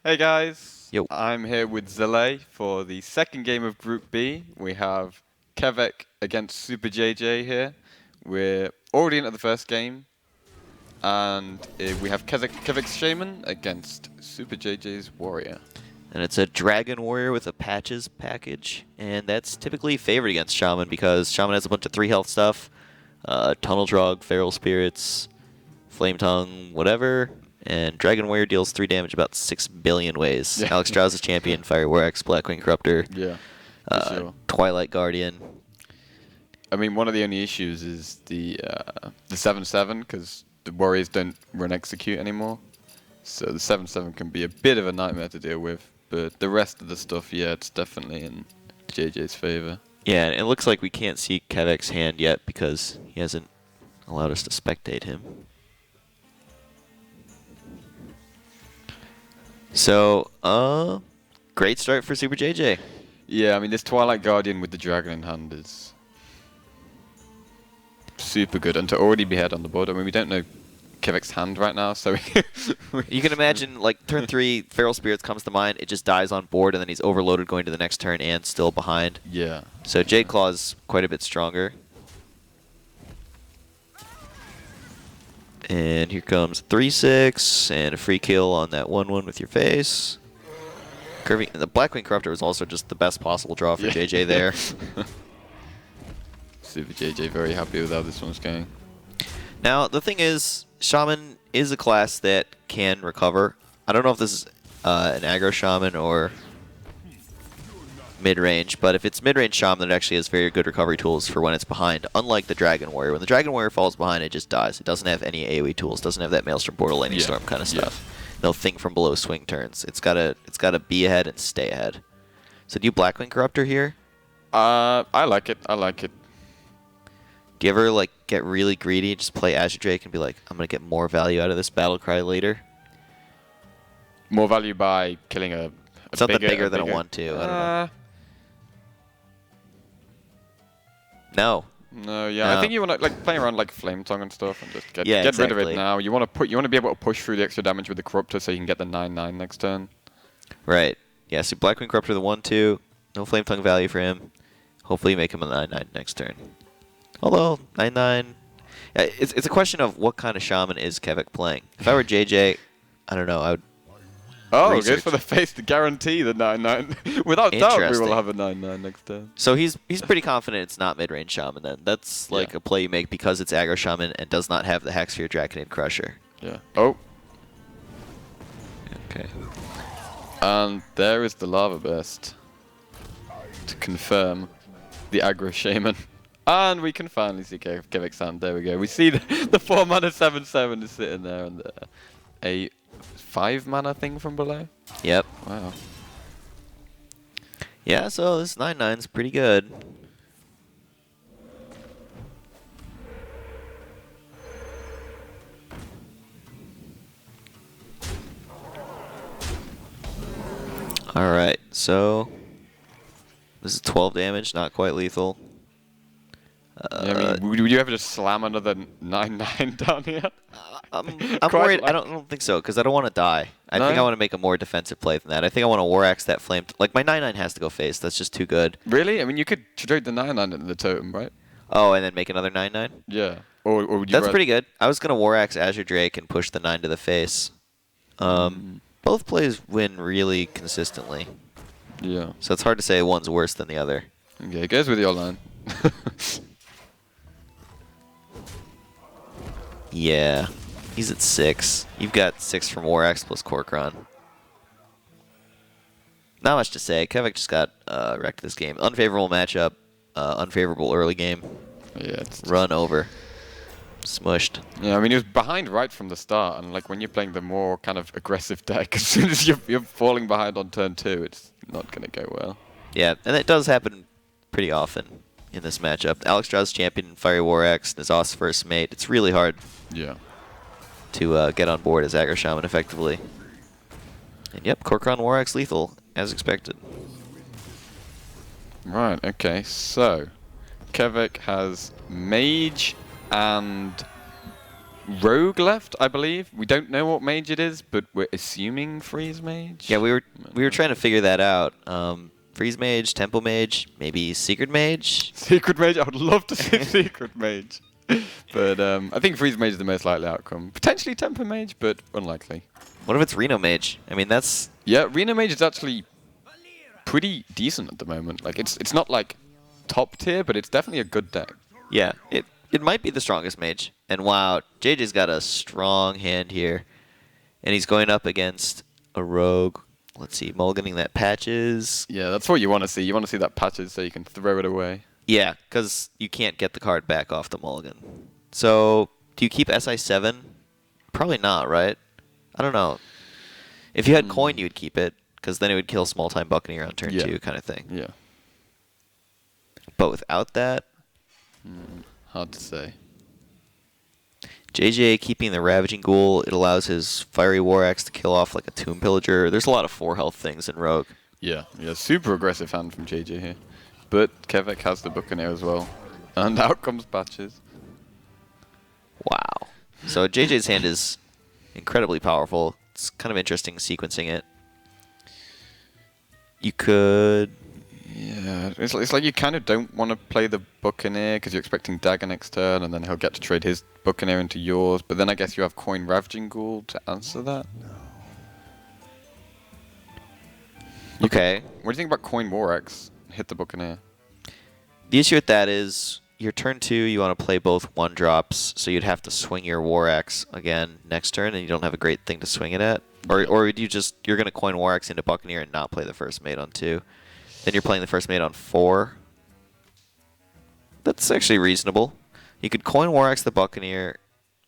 Hey guys, Yo. I'm here with Zele for the second game of Group B. We have Kevvec against SuperJJ here. We're already into the first game, and we have Kevvec's Shaman against SuperJJ's Warrior. And it's a Dragon Warrior with a Patches package, and that's typically favored against Shaman because Shaman has a bunch of 3 health stuff, Tunnel Drog, Feral Spirits, Flame Tongue, whatever, and Dragon Warrior deals 3 damage about 6 billion ways. Yeah. Alex Strauss is champion, Fire Warx, Blackwing Corruptor, Yeah, sure. Twilight Guardian. I mean, one of the only issues is the 7/7 because the Warriors don't run execute anymore. So the 7/7 can be a bit of a nightmare to deal with. But the rest of the stuff, yeah, it's definitely in JJ's favor. Yeah, and it looks like we can't see Kevvec's hand yet because he hasn't allowed us to spectate him. So, great start for SuperJJ. Yeah, I mean, this Twilight Guardian with the Dragon in hand is super good. And to already be ahead on the board, I mean, we don't know Kevvec's hand right now, so... You can imagine, like, turn 3, Feral Spirits comes to mind, it just dies on board, and then he's overloaded going to the next turn and still behind. Yeah. So Jade Claw's quite a bit stronger. And here comes 3/6, and a free kill on that 1/1 with your face. Curvy, the Blackwing Corruptor was also just the best possible draw for JJ there. SuperJJ very happy with how this one's going. Now, the thing is, Shaman is a class that can recover. I don't know if this is an aggro Shaman or mid-range, but if it's mid-range Shaman, then it actually has very good recovery tools for when it's behind, unlike the Dragon Warrior. When the Dragon Warrior falls behind, it just dies. It doesn't have any AoE tools, doesn't have that Maelstrom Portal Lightning Storm kind of stuff. No think from below swing turns. It's gotta be ahead and stay ahead. So do you Blackwing Corruptor here? I like it. I like it. Do you ever like get really greedy and just play Azure Drake and be like, I'm gonna get more value out of this battle cry later? More value by killing a Something bigger than a 1/2. I don't know. No. No, yeah, No. I think you want to like play around like Flame Tongue and stuff and just get Yeah, rid of it now. You want to be able to push through the extra damage with the Corruptor so you can get the 9/9 next turn. Right. Yeah, so Blackwing Corruptor the 1/2. No Flame Tongue value for him. Hopefully you make him a 9/9 next turn. Although, 9/9... Yeah, it's a question of what kind of Shaman is Kevvec playing. If I were JJ, I don't know, I would... Oh, research. goes for the face to guarantee the 9/9. Without doubt, we will have a 9/9 next turn. So he's pretty confident it's not mid-range Shaman then. That's like a play you make because it's aggro Shaman and does not have the Hexsphere, Draconid, Crusher. Yeah. Oh. Okay. And there is the Lava Burst to confirm the aggro Shaman. And we can finally see Kevvec's hand. There we go. We see the 4 mana 7/7 is sitting there and a 5 mana thing from below. Yep. Wow. Yeah, so this 9/9's pretty good. Alright, so this is 12 damage, not quite lethal. Yeah, I mean, would you ever just slam another 9/9 down here? I'm worried. I don't think so, because I don't want to die. I think I want to make a more defensive play than that. I think I want to War Axe that flame. Like, my 9/9 has to go face. That's just too good. Really? I mean, you could trade the 9/9 into the totem, right? Oh, and then make another 9/9? Yeah. Or would you That's pretty good. I was going to War Axe Azure Drake and push the 9 to the face. Both plays win really consistently. Yeah. So it's hard to say one's worse than the other. Okay, it goes with your line. Yeah. He's at 6. You've got 6 from War Axe plus Korkron. Not much to say. Kevvec just got wrecked this game. Unfavorable matchup. Unfavorable early game. Yeah. Run over. Smushed. Yeah, I mean, he was behind right from the start, and like when you're playing the more kind of aggressive deck, as soon as you're falling behind on turn 2, it's not going to go well. Yeah, and it does happen pretty often in this matchup. Alex Strauss champion, Fiery War Axe, Nazos first mate. It's really hard to get on board as aggro Shaman effectively. And yep, Korkron War Axe lethal, as expected. Right, okay, so Kevvec has Mage and rogue left, I believe. We don't know what mage it is, but we're assuming freeze mage. Yeah, we were trying to figure that out. Freeze mage, tempo mage, maybe secret mage. Secret mage. I would love to see secret mage, but I think freeze mage is the most likely outcome. Potentially tempo mage, but unlikely. What if it's Reno mage? I mean, that's Reno mage is actually pretty decent at the moment. Like it's not like top tier, but it's definitely a good deck. yeah. It might be the strongest mage. And wow, JJ's got a strong hand here, and he's going up against a rogue. Let's see, mulliganing that patches. Yeah, that's what you want to see. You want to see that patches so you can throw it away. Yeah, because you can't get the card back off the mulligan. So, do you keep SI7? Probably not, right? I don't know. If you had coin, you would keep it, because then it would kill Small Time Buccaneer on turn 2 kind of thing. Yeah. But without that... Hard to say. JJ keeping the Ravaging Ghoul, it allows his Fiery War Axe to kill off like a Tomb Pillager. There's a lot of 4 health things in Rogue. Yeah, super aggressive hand from JJ here. But Kevvec has the Buccaneer as well. And out comes Patches. Wow. So JJ's hand is incredibly powerful. It's kind of interesting sequencing it. You could... Yeah, it's like you kind of don't want to play the Buccaneer because you're expecting Dagger next turn, and then he'll get to trade his Buccaneer into yours. But then I guess you have Coin Ravaging Ghoul to answer that. Okay. What do you think about Coin War Axe? Hit the Buccaneer. The issue with that is your turn 2, you want to play both 1-drops, so you'd have to swing your War Axe again next turn, and you don't have a great thing to swing it at. Or you're going to Coin War Axe into Buccaneer and not play the first mate on 2. Then you're playing the first mate on 4. That's actually reasonable. You could Coin War Axe the Buccaneer,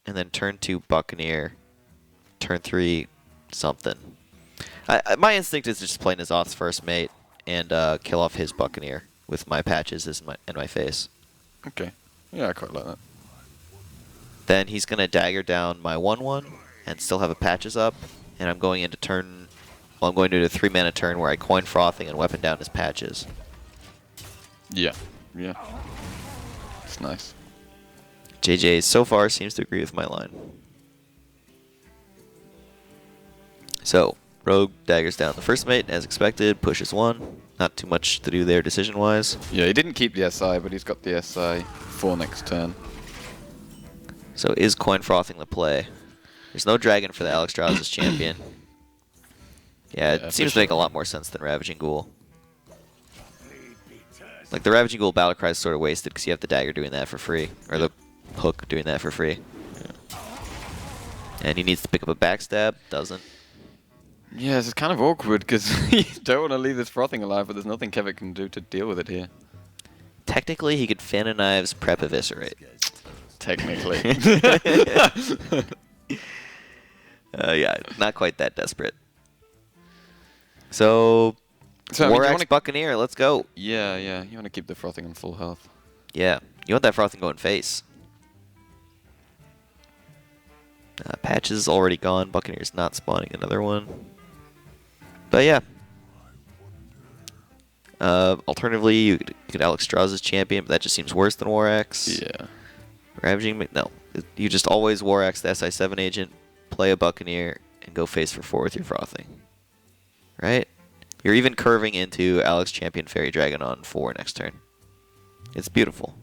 and then turn 2 Buccaneer, turn 3 something. My instinct is just play N'Zoth's first mate and kill off his Buccaneer with my patches in my face. Okay. Yeah, I quite like that. Then he's going to dagger down my 1/1 and still have a patches up, and I'm going into turn... Well, I'm going to do a 3-mana turn where I Coin Frothing and weapon down his patches. Yeah. It's nice. JJ so far seems to agree with my line. So, Rogue daggers down the first mate, as expected, pushes 1. Not too much to do there decision-wise. Yeah, he didn't keep the SI, but he's got the SI for next turn. So, is Coin Frothing the play? There's no dragon for the Alexstrasza's champion. Yeah, it seems to make a lot more sense than Ravaging Ghoul. Like, the Ravaging Ghoul Battlecry is sort of wasted because you have the dagger doing that for free. Or the hook doing that for free. Yeah. And he needs to pick up a backstab. Doesn't. Yeah, this is kind of awkward because you don't want to leave this Frothing alive, but there's nothing Kevvec can do to deal with it here. Technically, he could Fan of Knives, prep Eviscerate. Technically. Yeah, not quite that desperate. So War Axe Buccaneer, let's go. Yeah. You want to keep the Frothing on full health. Yeah, you want that Frothing going face. Patches is already gone. Buccaneer's not spawning another one. But yeah. Alternatively, you could Alexstrasza's champion, but that just seems worse than War Axe. Yeah. Ravaging, no. You just always War Axe the SI7 agent, play a Buccaneer, and go face for 4 with your Frothing. Right? You're even curving into Alex Champion Fairy Dragon on 4 next turn. It's beautiful.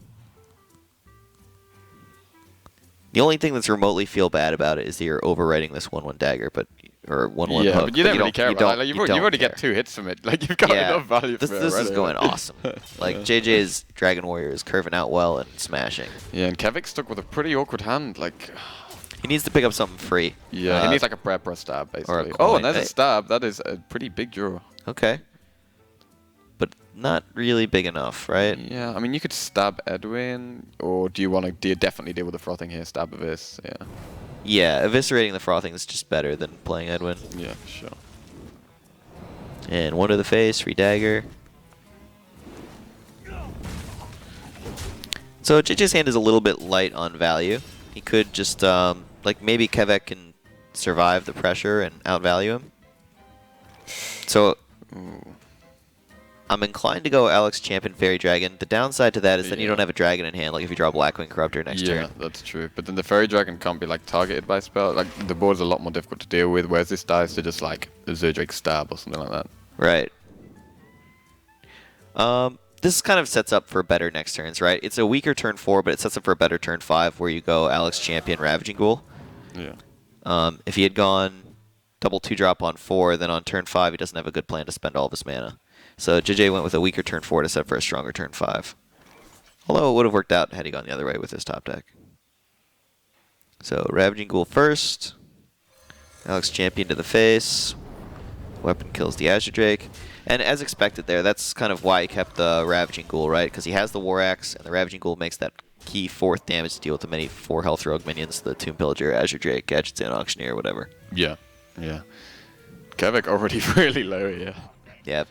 The only thing that's remotely feel bad about it is that you're overwriting this 1/1 dagger, or 1/1 yeah, hook. but you don't really care about that. Like, you already care. get 2 hits from it. Like, you've got enough value from it This is going awesome. Like, JJ's Dragon Warrior is curving out well and smashing. Yeah, and Kevvec's stuck with a pretty awkward hand. Like, he needs to pick up something free. Yeah, he needs like a prep or a stab, basically. Or a oh, coin. and there's a stab. That is a pretty big draw. Okay. But not really big enough, right? Yeah, I mean, you could stab Edwin, or do you definitely deal with the Frothing here? Stab Abyss, yeah. Yeah, eviscerating the Frothing is just better than playing Edwin. Yeah, sure. And 1 to the face, re-dagger. So JJ's hand is a little bit light on value. He could just, like, maybe Kevvec can survive the pressure and outvalue him. So, Ooh. I'm inclined to go Alex Champion Fairy Dragon. The downside to that is then you Yeah. don't have a dragon in hand, like if you draw Blackwing Corruptor next Yeah, turn. that's true. But then the Fairy Dragon can't be like targeted by spell. Like the board's a lot more difficult to deal with, whereas this dies to just like a Zerdrake Stab or something like that. Right. This kind of sets up for better next turns, right? It's a weaker turn 4, but it sets up for a better turn 5 where you go Alex Champion Ravaging Ghoul. Yeah. If he had gone double 2-drop on 4, then on turn 5 he doesn't have a good plan to spend all of his mana. So JJ went with a weaker turn 4 to set for a stronger turn 5. Although it would have worked out had he gone the other way with his top deck. So Ravaging Ghoul first. Alex Champion to the face. Weapon kills the Azure Drake. And as expected there, that's kind of why he kept the Ravaging Ghoul, right? Because he has the War Axe, and the Ravaging Ghoul makes that key 4th damage to deal with the many 4 health rogue minions, the Tomb Pillager, Azure Drake, Gadgetzan Auctioneer, whatever. Yeah. Yeah. Kevvec already really low here. Yeah.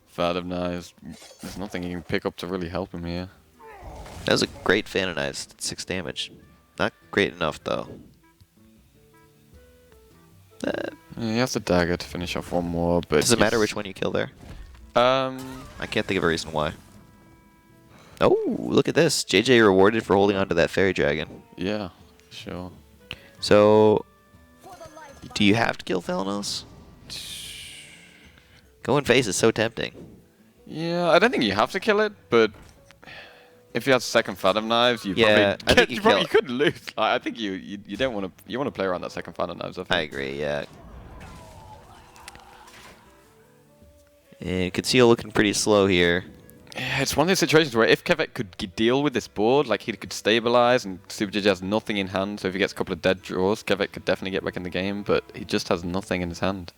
Fad of Knives. There's nothing you can pick up to really help him here. That was a great Fan of Knives, 6 damage. Not great enough, though. Yeah, he has the dagger to finish off one more, but... Does it matter which one you kill there? I can't think of a reason why. Oh, look at this. JJ rewarded for holding on to that Fairy Dragon. Yeah, sure. So, do you have to kill Thelanos? Going face is so tempting. Yeah, I don't think you have to kill it, but if you had second Fad of Knives, you Yeah, I think you could lose. Like, I think you don't want to. You want to play around that second Fad of Knives. I think. I agree. Yeah. And Conceal looking pretty slow here. Yeah, it's one of those situations where if Kevvec could deal with this board, like he could stabilize, and SuperJJ has nothing in hand, so if he gets a couple of dead draws, Kevvec could definitely get back in the game, but he just has nothing in his hand.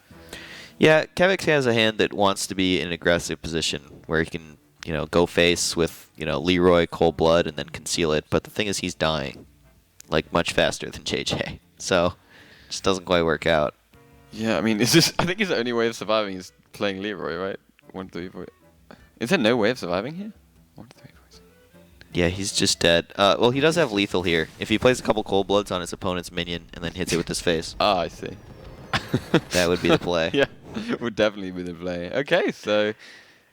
Yeah, Kevvec has a hand that wants to be in an aggressive position where he can, you know, go face with, you know, Leroy, Cold Blood, and then conceal it. But the thing is, he's dying, like, much faster than JJ. So, it just doesn't quite work out. Yeah, I mean, it's just, I think his only way of surviving is playing Leroy, right? 1, 3, 4. Is there no way of surviving here? 1, 3, 4. Yeah, he's just dead. Well, he does have lethal here. If he plays a couple Cold Bloods on his opponent's minion and then hits it with his face. Ah, I see. That would be the play. Yeah, would definitely be the play. Okay, so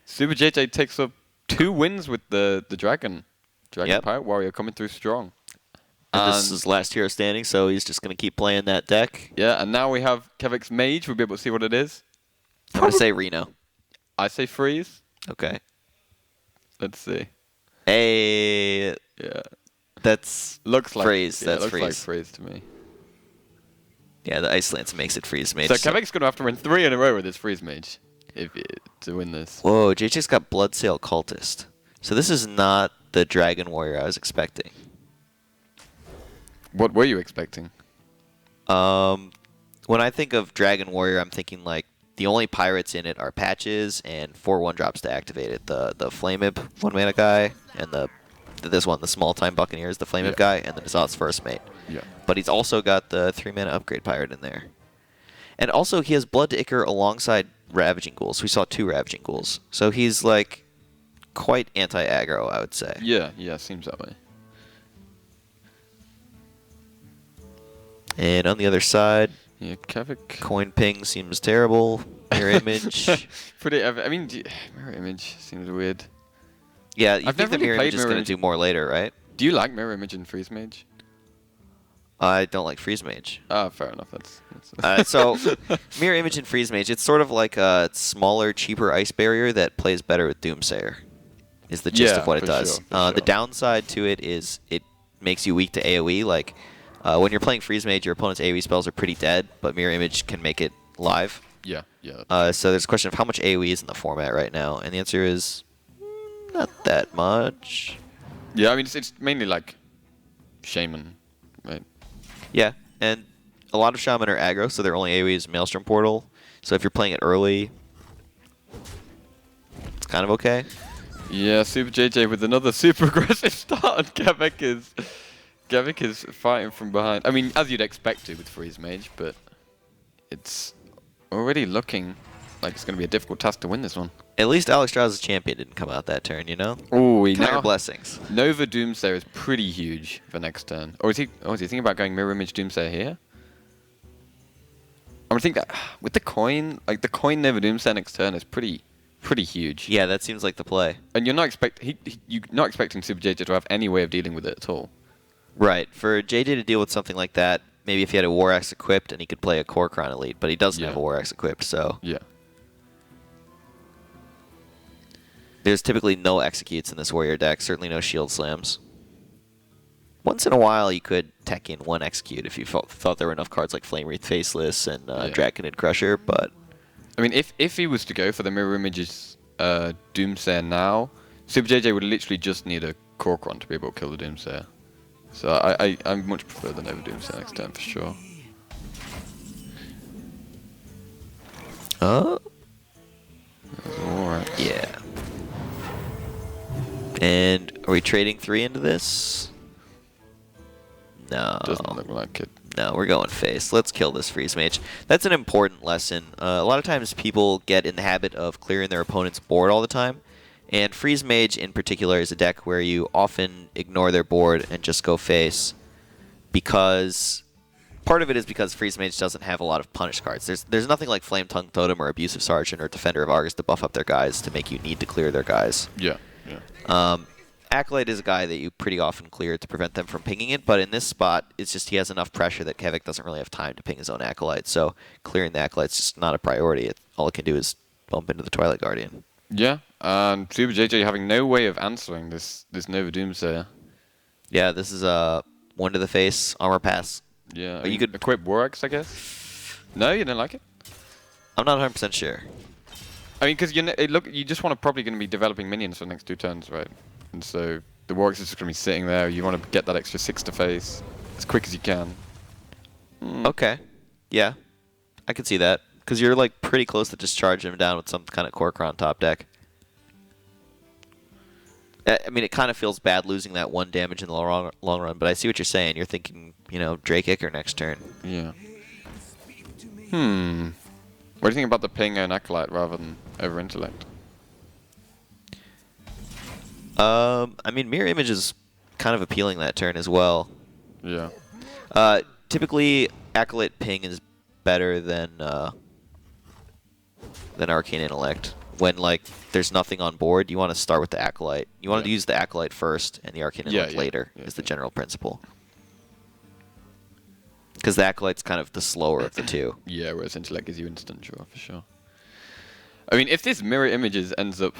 SuperJJ takes up 2 wins with the Dragon. Dragon Pirate Warrior coming through strong. And this is his last hero standing, so he's just going to keep playing that deck. Yeah, and now we have Kevvec's Mage. We'll be able to see what it is. I'm going to say Reno. I say Freeze. Okay. Let's see. Hey. Yeah. That's looks like Freeze. Yeah, That's looks Freeze. like Freeze to me. Yeah, the Ice Lance makes it Freeze Mage. So Kevvec's going to have to win 3 in a row with his Freeze Mage to win this. Whoa, JJ's got Bloodsail Cultist. So this is not the Dragon Warrior I was expecting. What were you expecting? When I think of Dragon Warrior, I'm thinking like the only pirates in it are Patches and 4 1-drops to activate it. The Flame Imp 1-mana guy and this one, the Small Time Buccaneer is the Flame Imp guy, and then Azot's First Mate. Yeah. But he's also got the 3-mana upgrade pirate in there. And also he has Blood to Ichor alongside Ravaging Ghouls. We saw 2 Ravaging Ghouls. So he's like quite anti-aggro, I would say. Yeah, seems that way. And on the other side, Yeah, Kevvec. Coin Ping seems terrible. Mirror Image. Pretty. I mean, Mirror Image seems weird. Yeah, you I've think never the really Mirror played Image is Mirror going Image. to do more later, right? Do you like Mirror Image and Freeze Mage? I don't like Freeze Mage. Ah, fair enough. That's So, Mirror Image and Freeze Mage, it's sort of like a smaller, cheaper Ice Barrier that plays better with Doomsayer, is the gist Yeah, of what it for does. sure, for The sure. downside to it is it makes you weak to AoE. Like, when you're playing Freeze Mage, your opponent's AoE spells are pretty dead, but Mirror Image can make it live. yeah. So there's a question of how much AoE is in the format right now, and the answer is not that much. Yeah, I mean, it's mainly like Shaman, right? Yeah, and a lot of Shaman are aggro, so their only AoE is Maelstrom Portal. So if you're playing it early, it's kind of okay. Yeah, SuperJJ with another super aggressive start, and Kevvec is fighting from behind. I mean, as you'd expect to with Freeze Mage, but it's already looking like it's going to be a difficult task to win this one. At least Alex Strauss' champion didn't come out that turn, you know? Oh, he Count your now blessings. Nova Doomsayer is pretty huge for next turn. Or is he thinking about going Mirror Image Doomsayer here? I'm gonna think that with the coin, like the coin Nova Doomsayer next turn is pretty pretty huge. Yeah, that seems like the play. And you're not you're not expecting SuperJJ to have any way of dealing with it at all. Right. For JJ to deal with something like that, maybe if he had a War Axe equipped and he could play a Kor'kron Elite, but he doesn't have a War Axe equipped, so... Yeah. There's typically no executes in this warrior deck, certainly no shield slams. Once in a while, you could tech in one execute if you thought there were enough cards like Flame Wreath Faceless and Draconid Crusher, but... I mean, if he was to go for the Mirror Images Doomsayer now, SuperJJ would literally just need a Kor'kron to be able to kill the Doomsayer. So I much prefer the Nova Doomsayer next turn for sure. Alright. Yeah. And are we trading 3 into this? No. Doesn't look like it. No, we're going face. Let's kill this Freeze Mage. That's an important lesson. A lot of times people get in the habit of clearing their opponent's board all the time. And Freeze Mage in particular is a deck where you often ignore their board and just go face. Because part of it is because Freeze Mage doesn't have a lot of punish cards. There's nothing like Flame Tongue Totem or Abusive Sergeant or Defender of Argus to buff up their guys to make you need to clear their guys. Yeah, yeah. Acolyte is a guy that you pretty often clear to prevent them from pinging it, but in this spot, it's just he has enough pressure that Kevvec doesn't really have time to ping his own Acolyte, so clearing the Acolyte's just not a priority. All it can do is bump into the Twilight Guardian. Yeah, and SuperJJ having no way of answering this Nova Doomsayer. Yeah, this is a 1 to the face, armor pass. Yeah, you could equip War Axe, I guess? No, you didn't like it? I'm not 100% sure. I mean, because you just want to probably going to be developing minions for the next 2 turns, right? And so the War Axe is just going to be sitting there. You want to get that extra 6 to face as quick as you can. Okay. Yeah. I can see that. Because you're like pretty close to just charging him down with some kind of Kor'kron top deck. I mean, it kind of feels bad losing that 1 damage in the long run, but I see what you're saying. You're thinking, you know, Drake Icker next turn. Yeah. What do you think about the ping and Acolyte rather than over Intellect? I mean, Mirror Image is kind of appealing that turn as well. Yeah. Typically, Acolyte ping is better than Arcane Intellect. When like there's nothing on board, you want to start with the Acolyte. You want to use the Acolyte first and the Arcane Intellect later is the general principle. Because the Acolyte's kind of the slower of the two. Yeah, whereas Intellect gives you instant draw for sure. I mean, if this Mirror Images ends up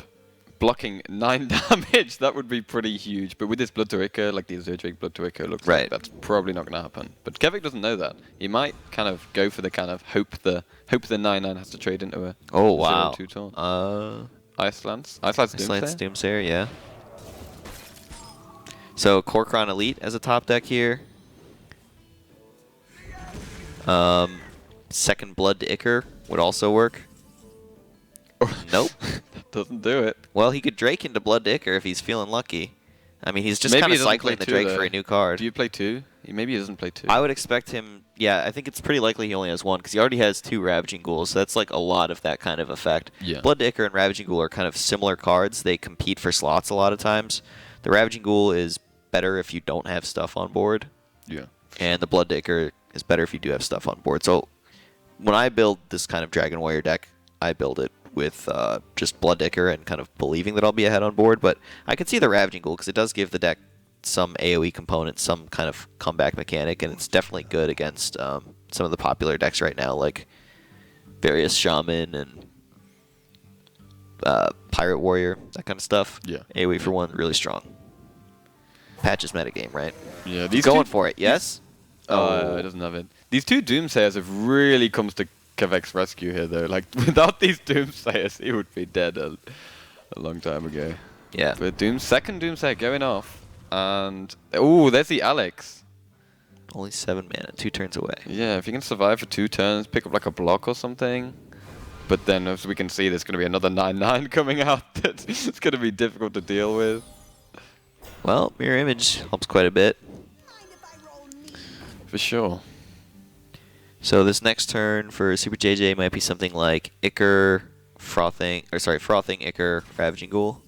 blocking 9 damage, that would be pretty huge. But with this Blood to Ichor, like the Azure Blood to Ichor, looks like that's probably not going to happen. But Kevvec doesn't know that. He might kind of go for the kind of hope the 9/9 has to trade into a 0-2 taunt. Iceland's Doomsayer, yeah. So Kor'kron Elite as a top deck here. Second Blood to Ichor would also work. Nope. That doesn't do it. Well, he could Drake into Blood to Ichor if he's feeling lucky. I mean, he's just kind of cycling the Drake for a new card. Do you play 2? Maybe he doesn't play 2. I would expect him... Yeah, I think it's pretty likely he only has 1, because he already has 2 Ravaging Ghouls, so that's like a lot of that kind of effect. Yeah. Blood to Ichor and Ravaging Ghoul are kind of similar cards. They compete for slots a lot of times. The Ravaging Ghoul is better if you don't have stuff on board. Yeah. And the Blood to Ichor is better if you do have stuff on board. So when I build this kind of Dragon Warrior deck, I build it with just Blood to Ichor and kind of believing that I'll be ahead on board. But I can see the Ravaging Ghoul because it does give the deck some AoE component, some kind of comeback mechanic, and it's definitely good against some of the popular decks right now, like various Shaman and Pirate Warrior, that kind of stuff. Yeah. AoE for 1, really strong. Patches metagame, right? Yeah. He's going for it, yes? It doesn't have it. These 2 Doomsayers have really come to Kevvec's rescue here, though. Like, without these Doomsayers, he would be dead a long time ago. Yeah. But second Doomsayer going off. And, oh, there's the Alex. Only 7 mana, 2 turns away. Yeah, if you can survive for 2 turns, pick up like a block or something. But then, as we can see, there's going to be another 9/9 coming out. It's going to be difficult to deal with. Well, Mirror Image helps quite a bit. For sure. So this next turn for SuperJJ might be something like Frothing Ichor, Ravaging Ghoul.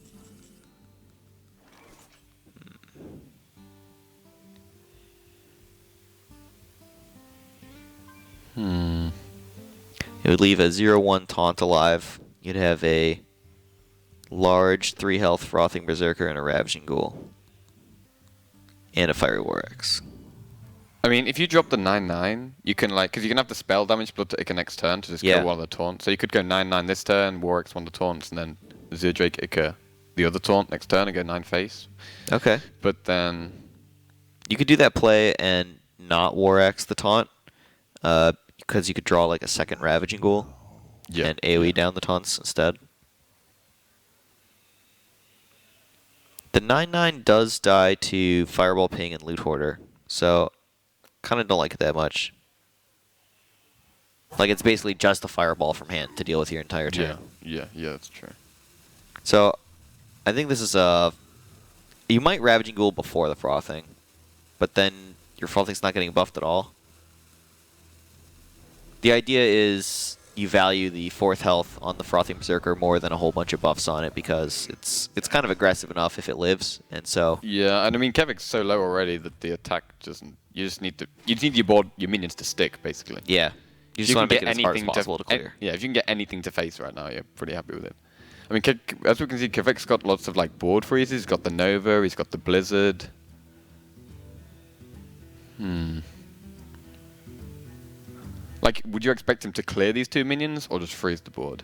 It would leave a 0/1 taunt alive. You'd have a Large 3 health Frothing Berserker and a Ravaging Ghoul. And a Fiery War Axe. I mean, if you drop the 9/9, you can because you can have the spell damage Blood to Ichor next turn to just kill one of the taunts. So you could go 9/9 this turn, War Axe one of the taunts, and then Azure Drake Ichor the other taunt next turn and go 9 face. Okay. But then you could do that play and not War Axe the taunt, because you could draw like a second Ravaging Ghoul and AoE down the taunts instead. The 9/9 does die to Fireball Ping and Loot Hoarder, so kind of don't like it that much. Like, it's basically just a Fireball from hand to deal with your entire turn. Yeah, that's true. So, I think this is you might Ravaging Ghoul before the Frothing, but then your Frothing's not getting buffed at all. The idea is you value the 4th health on the Frothing Berserker more than a whole bunch of buffs on it because it's kind of aggressive enough if it lives, and so... Yeah, and I mean, Kevvec's so low already that the attack doesn't... You just need your minions to stick, basically. Yeah. You just want to make it as hard as possible to clear. Yeah, if you can get anything to face right now, you're pretty happy with it. I mean, as we can see, Kevvec's got lots of board freezes. He's got the Nova, he's got the Blizzard. Would you expect him to clear these 2 minions or just freeze the board?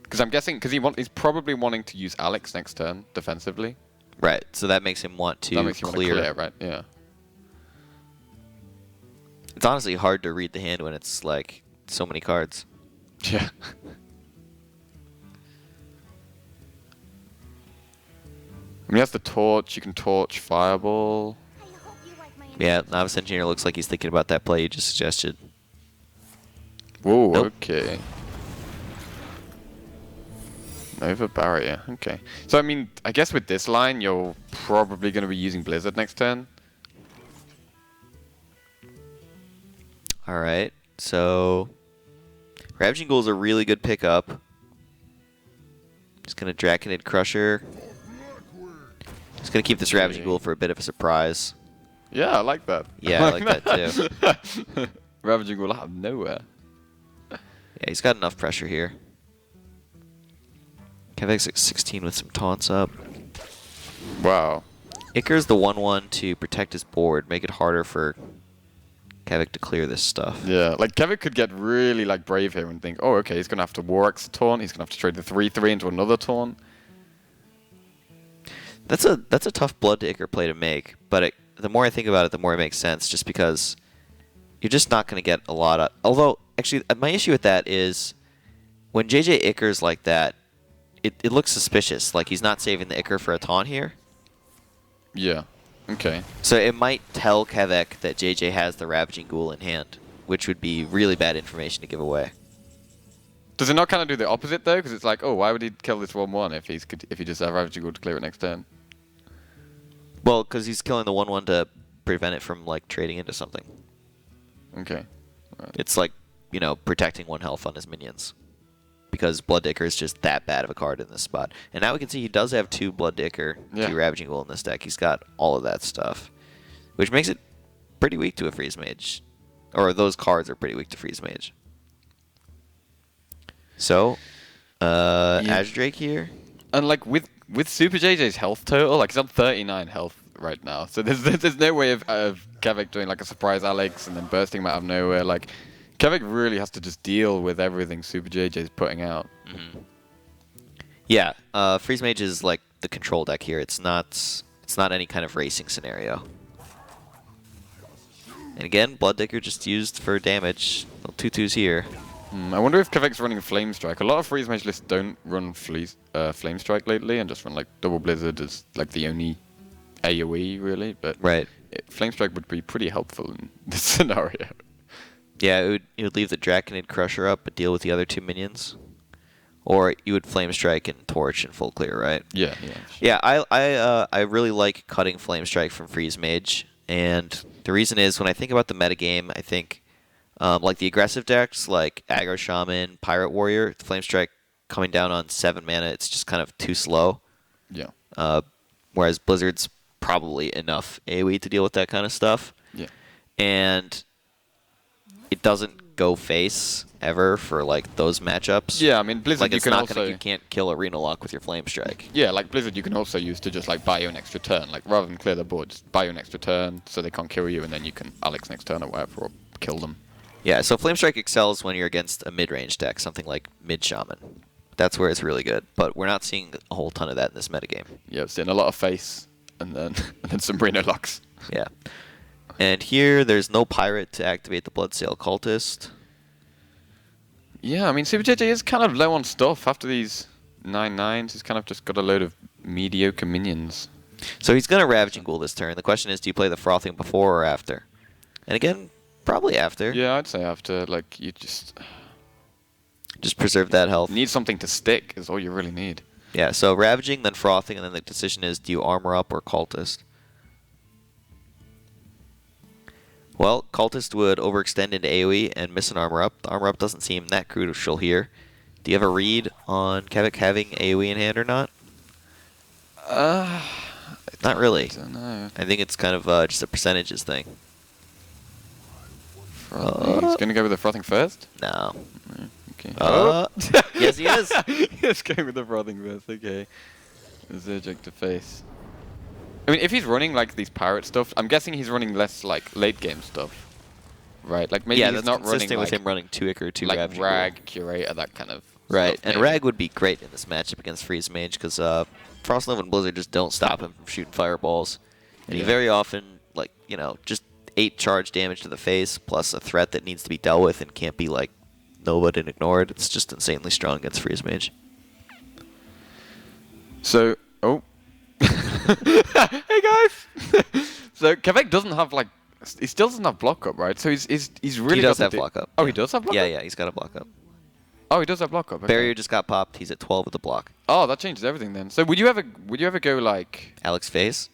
Because I'm guessing, he's probably wanting to use Alex next turn defensively. Right, so that makes him want to clear. Right? Yeah. It's honestly hard to read the hand when it's so many cards. Yeah. I mean, he has the torch. You can torch Fireball. Yeah, Novice Engineer looks like he's thinking about that play you just suggested. Whoa, nope. Okay. Nova Barrier, okay. So, I mean, I guess with this line, you're probably going to be using Blizzard next turn. Alright, so... Ravaging Ghoul is a really good pickup. Just going to Draconid Crusher. Just going to keep this Ravaging Ghoul for a bit of a surprise. Yeah, I like that. Yeah, I like that too. Ravaging Ghoul out of nowhere. Yeah, he's got enough pressure here. Kevvec's at 16 with some taunts up. Wow. Ichor's the 1/1 to protect his board, make it harder for Kevvec to clear this stuff. Yeah, Kevvec could get really brave here and think, oh, okay, he's gonna have to War Axe a taunt. He's gonna have to trade the 3/3 into another taunt. That's a tough Blood to Ichor play to make, but the more I think about it, the more it makes sense. Just because you're just not gonna get a lot of. Although, actually, my issue with that is when JJ Ichor's like that, it looks suspicious. Like he's not saving the Ichor for a taunt here. Yeah. Okay. So it might tell Kevvec that JJ has the Ravaging Ghoul in hand, which would be really bad information to give away. Does it not kind of do the opposite though? Because it's like, oh, why would he kill this 1/1 if he just have Ravaging Ghoul to clear it next turn? Well, because he's killing the 1/1 to prevent it from trading into something. Okay. Right. It's protecting 1 health on his minions. Because Blood Ichor is just that bad of a card in this spot. And now we can see he does have 2 Blood Ichor, 2 Ravaging Ghoul in this deck. He's got all of that stuff. Which makes it pretty weak to a Freeze Mage. Or those cards are pretty weak to Freeze Mage. So, Azure Drake here. And with SuperJJ's health total, he's on 39 health right now. So there's no way of Kevvec doing a surprise Alex and then bursting him out of nowhere. Kevvec really has to just deal with everything SuperJJ is putting out. Mm-hmm. Yeah, Freeze Mage is the control deck here. It's not any kind of racing scenario. And again, Blood Ichor just used for damage. Little 2/2s here. I wonder if Kevvec's running Flame Strike. A lot of Freeze Mage lists don't run Flame Strike lately and just run Double Blizzard as the only AoE really. But Flame Strike would be pretty helpful in this scenario. Yeah, it would leave the Draconid Crusher up but deal with the other 2 minions. Or you would Flame Strike and Torch and full clear, right? Yeah. Yeah, I really like cutting Flame Strike from Freeze Mage. And the reason is, when I think about the metagame, I think the aggressive decks like Aggro Shaman, Pirate Warrior, the Flame Strike coming down on 7 mana, it's just kind of too slow. Yeah. Whereas Blizzard's probably enough AoE to deal with that kind of stuff. Yeah. And it doesn't go face, ever for like those matchups. Yeah, I mean Blizzard, Like you it's can not also you can't kill Arena Lock with your Flame Strike. yeah, like Blizzard, you can also use to just like buy you an extra turn, like rather than clear the board, just buy you an extra turn so they can't kill you, and then you can Alex next turn or whatever, or kill them. Yeah, so Flame Strike excels when you're against a mid-range deck, something like Mid Shaman. That's where it's really good, but we're not seeing a whole ton of that in this metagame. Yeah, I've seen a lot of face, and then and then some Reno Lux. Yeah. And here, there's no Pirate to activate the Bloodsail Cultist. Yeah, I mean SuperJJ is kind of low on stuff after these 9/9s. He's kind of just got a load of mediocre minions. So he's going to Ravaging Ghoul this turn. The question is, do you play the Frothing before or after? And again, probably after. Yeah, I'd say after. Like you just preserve that health. need something to stick is all you really need. Yeah, so Ravaging, then Frothing, and then the decision is, do you Armor Up or Cultist? Well, Cultist would overextend into AoE and miss an Armor Up. The Armor Up doesn't seem that crucial here. Do you have a read on Kevvec having AoE in hand or not? Not really. I don't know. I think it's kind of just a percentages thing. He's gonna go with the Frothing first? No. Okay. Yes, he is. He's going with the Frothing first, okay. Zerjek to face. I mean, if he's running like these pirate stuff, I'm guessing he's running less like late game stuff, right? Like maybe Yeah, he's that's not running consistent with like, him running 2 Ichor, 2 like Ravaging Rag, Ghoul. Curator, that kind of Right, stuff, and maybe. Rag would be great in this matchup against Freeze Mage because Frostnova and Blizzard just don't stop him from shooting fireballs. And he Yeah. very often, like, you know, just 8 charge damage to the face plus a threat that needs to be dealt with and can't be, like, novaed and ignored. It's just insanely strong against Freeze Mage. So, oh. Hey guys! So Kevvec doesn't have like, he still doesn't have block up, right? So he's really He does got have to block up. Oh, yeah. he does have block Yeah, up? yeah, he's got a block up. Oh, he does have block up. Okay. Barrier just got popped. He's at 12 with the block. Oh, that changes everything then. So would you ever go like, Alex Face?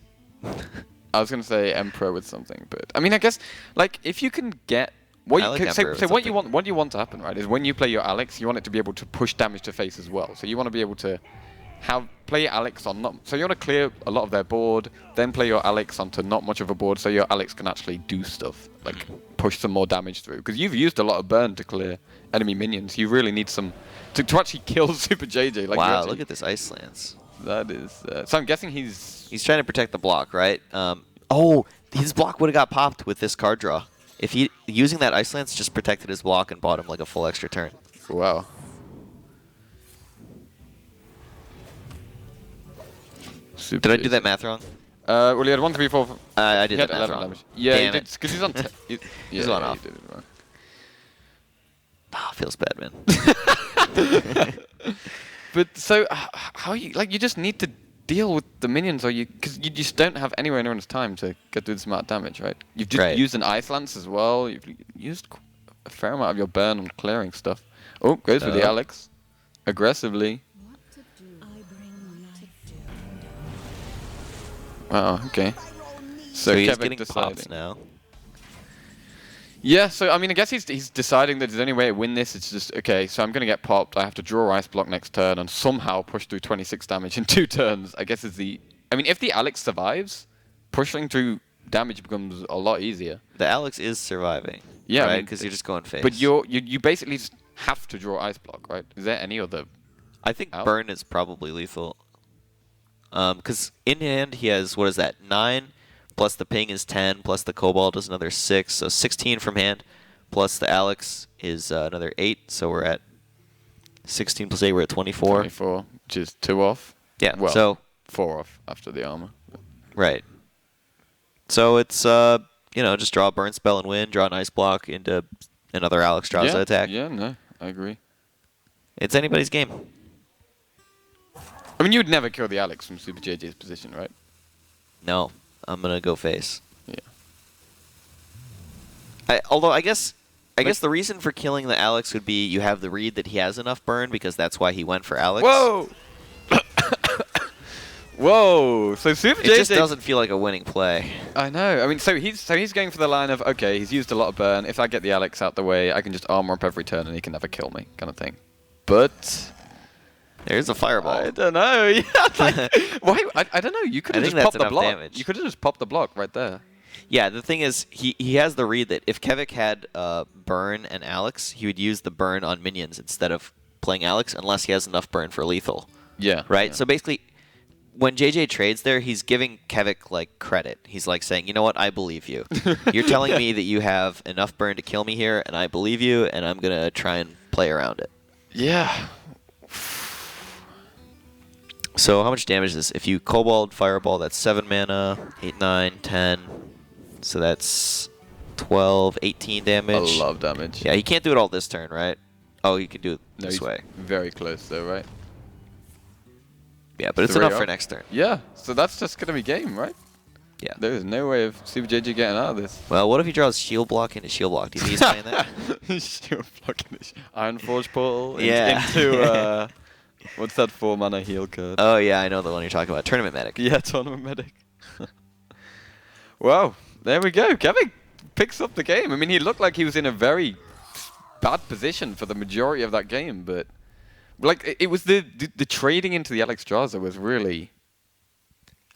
I was gonna say Emperor with something, but I mean I guess like if you can get what I you like can, Emperor with so what you something. want to happen, right, is when you play your Alex, you want it to be able to push damage to face as well. So you want to be able to play your Alex on not, so you want to clear a lot of their board, then play your Alex onto not much of a board, so your Alex can actually do stuff like push some more damage through. Because you've used a lot of burn to clear enemy minions. You really need some to actually kill SuperJJ. Like Wow, look at this Ice Lance. that is. So I'm guessing he's trying to protect the block, right? Oh, his block would have got popped with this card draw. If he using that Ice Lance just protected his block and bought him like a full extra turn. wow. Did I do that math wrong? Well, he had 1, 3, 4. I did He had that math 11 wrong. damage. Yeah, Damn he it. did because he's on. He's on off. He did it wrong. Oh, feels bad, man. But so how you like? You just need to deal with the minions, or because you just don't have anywhere near enough time to get through this amount of damage, right? You've just Right. used an Ice Lance as well. You've used a fair amount of your burn on clearing stuff. Oh, goes with the Alex, aggressively. Wow. Okay. So he's Kevvec getting deciding. popped now. Yeah, so I mean, I guess he's deciding that the only way to win this is just okay. So I'm gonna get popped. I have to draw Ice Block next turn and somehow push through 26 damage in 2 turns. I guess is the. I mean, if the Alex survives, pushing through damage becomes a lot easier. The Alex is surviving. Yeah, I right, mean, because you're just going face. But you basically just have to draw Ice Block, right? Is there any other? I think out? burn is probably lethal. Because in hand he has, what is that, 9 plus the ping is 10 plus the Cobalt is another 6, so 16 from hand plus the Alex is another 8, so we're at 16 plus 8, we're at 24. 24, which is 2 off. Yeah, Well, so 4 off after the armor. right. So it's you know, just draw a burn spell and win, draw an Ice Block into another Alex draws to attack. Yeah, no, I agree. It's anybody's game. I mean, you would never kill the Alex from SuperJJ's position, right? No, I'm gonna go face. Yeah. Although I guess the reason for killing the Alex would be you have the read that he has enough burn because that's why he went for Alex. Whoa! Whoa! So SuperJJ It just doesn't feel like a winning play. I know. I mean, so he's going for the line of okay, he's used a lot of burn. If I get the Alex out the way, I can just armor up every turn and he can never kill me, kind of thing. But There's a fireball. I don't know. Yeah, like, why? I don't know. You could I have think just popped that's the enough block. damage. You could have just popped the block right there. Yeah, the thing is, he has the read that if Kevvec had Burn and Alex, he would use the Burn on minions instead of playing Alex, unless he has enough Burn for lethal. Yeah. Right? Yeah. So basically, when JJ trades there, he's giving Kevvec, like, credit. He's like saying, you know what, I believe you. You're telling me that you have enough Burn to kill me here, and I believe you, and I'm going to try and play around it. Yeah. So how much damage is this? If you Kobold Fireball, that's 7 mana, 8, 9, 10. So that's 12, 18 damage. A lot of damage. Yeah, he can't do it all this turn, right? Oh, he can do it No, this he's way. very close though, right? Yeah, but it's 3 enough for up. next turn. Yeah, so that's just going to be game, right? Yeah. There is no way of SuperJJ getting out of this. Well, what if he draws Shield Block into Shield Block? Do you think he's playing that? Shield blocking the Iron Forge portal Yeah. into what's that 4 mana heal card? Oh, yeah, I know the one you're talking about. Tournament Medic. Yeah, Tournament Medic. Wow, there we go. Kevvec picks up the game. I mean, he looked like he was in a very bad position for the majority of that game, but like it was the trading into the Alexstrasza was really.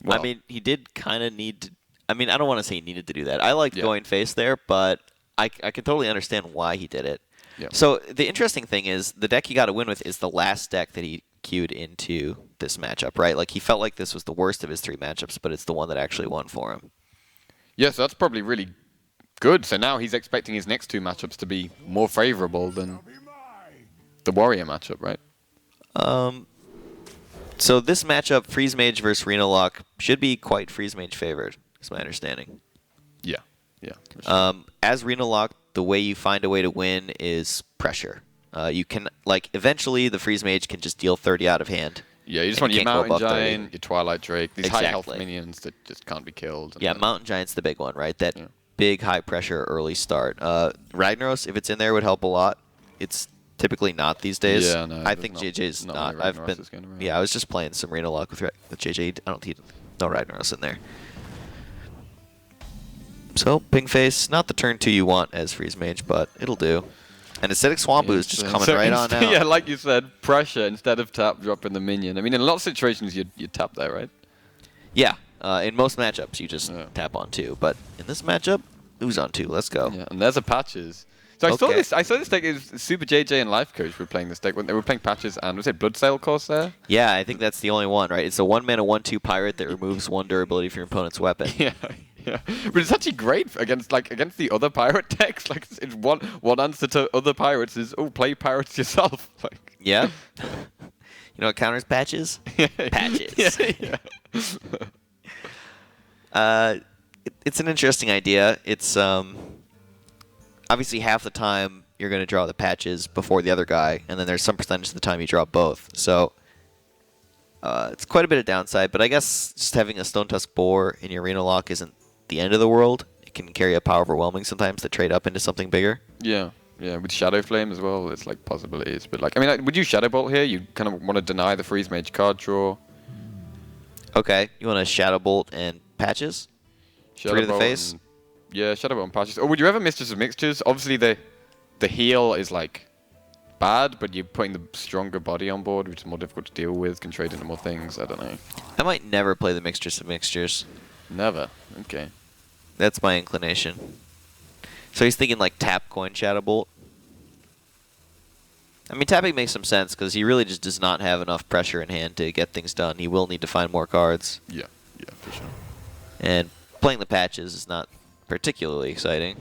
Well, I mean, he did kind of need to. I mean, I don't want to say he needed to do that. I liked going face there, but I can totally understand why he did it. yeah. So the interesting thing is the deck he got to win with is the last deck that he queued into this matchup, right? Like he felt like this was the worst of his 3 matchups, but it's the one that actually won for him. Yes, that's probably really good. So now he's expecting his next 2 matchups to be more favorable than the Warrior matchup, right? So this matchup, Freeze Mage versus Reno Lock, should be quite Freeze Mage favored, is my understanding. Yeah, yeah. For sure. As Reno Lock, the way you find a way to win is pressure. You can, like, eventually the Freeze Mage can just deal 30 out of hand. Yeah, you just want your can't go Mountain above 30. Giant, your Twilight Drake, these high health Exactly. minions that just can't be killed. Yeah, Mountain Giant's the big one, right? That Yeah. big high pressure early start. Ragnaros, if it's in there, would help a lot. It's typically not these days. Yeah, no, I there's think not- JJ's not not. many I've been. Ragnaroses going around. Yeah, I was just playing some Reno Lock with JJ. I don't think no Ragnaros in there. So Ping Face, not the turn 2 you want as Freeze Mage, but it'll do. And Acidic Swampu is just coming right on out. Yeah, like you said, pressure instead of tap dropping the minion. I mean, in a lot of situations, you tap there, right? Yeah, in most matchups, you just Yeah. tap on 2. But in this matchup, who's on 2? Let's go. Yeah, and there's a Patches. So I Okay. saw this deck is SuperJJ and Life Coach were playing this deck when they were playing Patches and was it Bloodsail Corsair? Yeah, I think that's the only one, right? It's a 1-mana 1/2 pirate that removes 1 durability from your opponent's weapon. Yeah, yeah. But it's actually great against the other pirate decks. Like it's one answer to other pirates is play pirates yourself. Like Yeah. You know what counters patches? Patches. Yeah, It's an interesting idea. It's obviously half the time you're going to draw the patches before the other guy, and then there's some percentage of the time you draw both. So it's quite a bit of downside, but I guess just having a Stone Tusk Boar in your Reno Lock isn't the end of the world. It can carry a power overwhelming sometimes to trade up into something bigger. yeah. With Shadow Flame as well, it's like possibilities. But like, I mean, like, would you Shadow Bolt here? You kind of want to deny the Freeze Mage card draw. Okay, you want to Shadow Bolt and patches? Shadow 3 to the Bolt face? and- yeah, Shadow Bolt and Patches. Or would you ever Mistress of Mixtures? Obviously, the heal is like bad, but you're putting the stronger body on board, which is more difficult to deal with, can trade into more things. I don't know. I might never play the Mixtures of Mixtures. Never. Okay. That's my inclination. So he's thinking like tap coin Shadow Bolt. I mean, tapping makes some sense because he really just does not have enough pressure in hand to get things done. He will need to find more cards. Yeah, for sure. And playing the patches is not particularly exciting.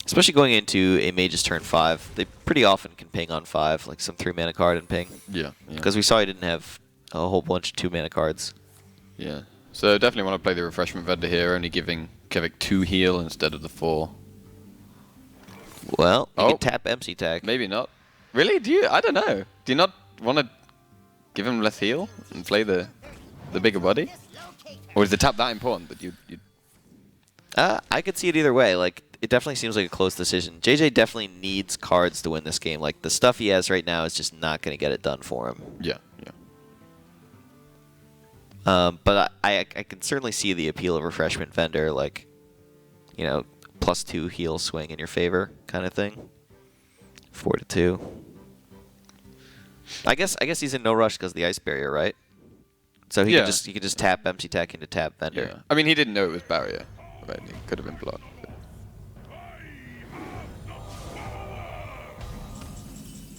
Especially going into a Mage's turn 5. They pretty often can ping on 5, like some 3-mana card and ping. Yeah. Because we saw he didn't have a whole bunch of 2-mana cards. Yeah. So definitely want to play the Refreshment Vendor here, only giving Kevvec 2 heal instead of the 4. Well, you Oh. can tap MC Tag. Maybe not. Really? Do you? I don't know. Do you not want to give him less heal and play the bigger body? Or is the tap that important that you? I could see it either way. Like, it definitely seems like a close decision. JJ definitely needs cards to win this game. Like, the stuff he has right now is just not going to get it done for him. Yeah. But I can certainly see the appeal of Refreshment Vendor, like, you know, +2 heal swing in your favor kind of thing. 4 to 2. I guess he's in no rush because of the Ice Barrier, right? So he Yeah. could just tap empty tech into tap vendor. Yeah. I mean, he didn't know it was barrier. Right? It could have been blocked.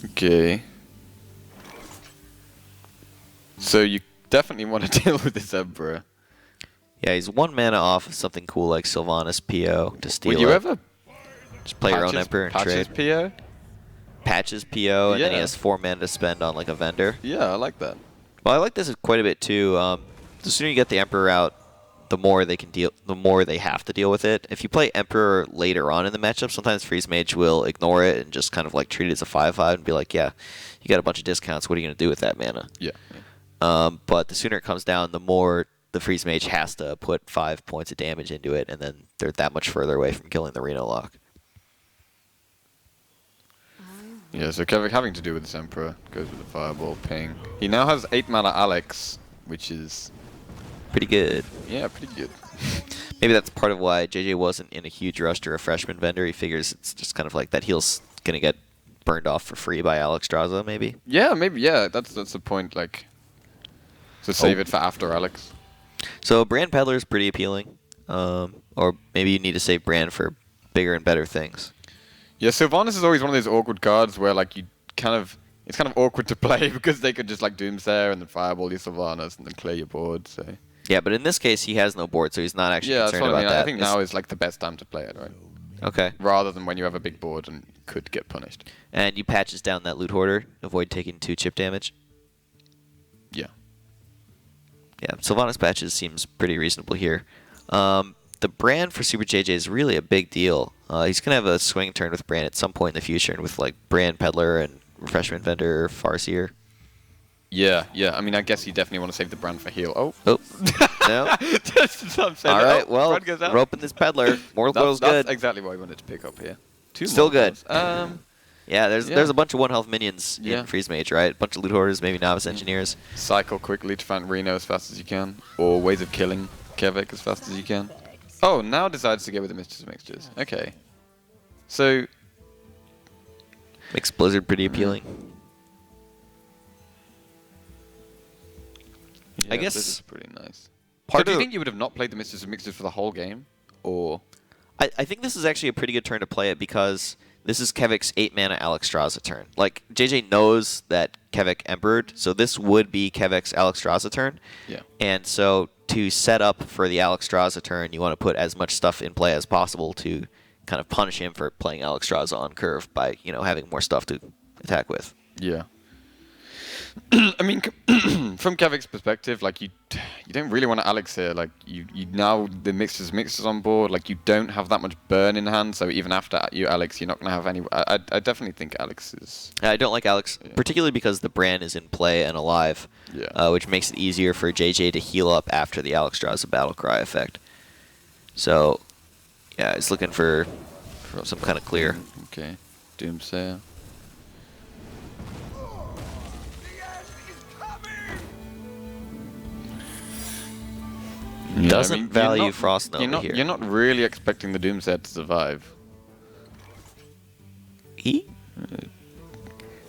Okay. So you definitely want to deal with this Emperor. Yeah, he's 1 mana off of something cool like Sylvanas PO to steal Would you it. ever Just play your own Emperor and patches trade. PO? Patches PO, and then he Yeah. has 4 mana to spend on like a vendor. Yeah, I like that. Well, I like this quite a bit too. The sooner you get the Emperor out, the more they can deal. The more they have to deal with it. If you play Emperor later on in the matchup, sometimes Freeze Mage will ignore it and just kind of like treat it as a 5/5 and be like, "Yeah, you got a bunch of discounts. What are you gonna do with that mana?" Yeah. But the sooner it comes down, the more the Freeze Mage has to put 5 points of damage into it, and then they're that much further away from killing the Reno Lock. Yeah, so Kevvec having to do with this Emperor goes with the Fireball ping. He now has 8 mana Alex, which is Pretty good. yeah, pretty good. Maybe that's part of why JJ wasn't in a huge rush to a freshman vendor. He figures it's just kind of like that heal's gonna get burned off for free by Alexstrasza, maybe. Yeah, maybe. Yeah, that's the point. Like, so save it for after Alex. So Brand Peddler is pretty appealing, or maybe you need to save Brand for bigger and better things. Yeah, Sylvanas is always one of those awkward cards where like you kind of it's kind of awkward to play because they could just like Doomsayer and then Fireball your Sylvanas and then clear your board. So Yeah, but in this case he has no board, so he's not actually yeah, that's concerned what I about mean. that. I think now is like the best time to play it, right? Okay. Rather than when you have a big board and could get punished. And you patches down that Loot Hoarder, avoid taking 2 chip damage. Yeah. Yeah, Sylvanas patches seems pretty reasonable here. The Brand for SuperJJ is really a big deal. He's going to have a swing turn with Brand at some point in the future, and with like Brand Peddler and Refreshment Vendor, Farseer. Yeah, yeah. I mean, I guess you definitely want to save the Brand for heal. Oh. Oh, no. All right, well, roping this Peddler. Mortal Coil's good. That's exactly what I wanted to pick up here. 2 Still Mortal good. Coils. Yeah, there's a bunch of 1 health minions Yeah. in Freeze Mage, right? A bunch of Loot Hoarders, maybe Novice Engineers. Cycle quickly to find Reno as fast as you can, or ways of killing Kevvec as fast as you can. Oh, now decides to go with the Mistress of Mixtures. Okay. So, Makes Blizzard pretty appealing. yeah, I guess this is pretty nice. part So do you of- think you would have not played the Mistress of Mixtures for the whole game? Or... I think this is actually a pretty good turn to play it because this is Kevvec's 8 mana Alexstrasza turn. Like, JJ knows that Kevvec Emperored, so this would be Kevvec's Alexstrasza turn. Yeah. And so to set up for the Alexstrasza turn, you want to put as much stuff in play as possible to kind of punish him for playing Alexstrasza on curve by, having more stuff to attack with. Yeah. I mean, from Kevvec's perspective, like you don't really want to Alex here. Like you now the mixers on board. Like you don't have that much burn in hand. So even after you Alex, you're not gonna have any. I definitely think Alex is. I don't like Alex, particularly because the Brand is in play and alive, which makes it easier for JJ to heal up after the Alexstrasza Battlecry effect. So, yeah, it's looking for some kind of clear. Okay, Doomsayer. Yeah, Doesn't value Frost Nova here. You're not really expecting the Doomsayer to survive.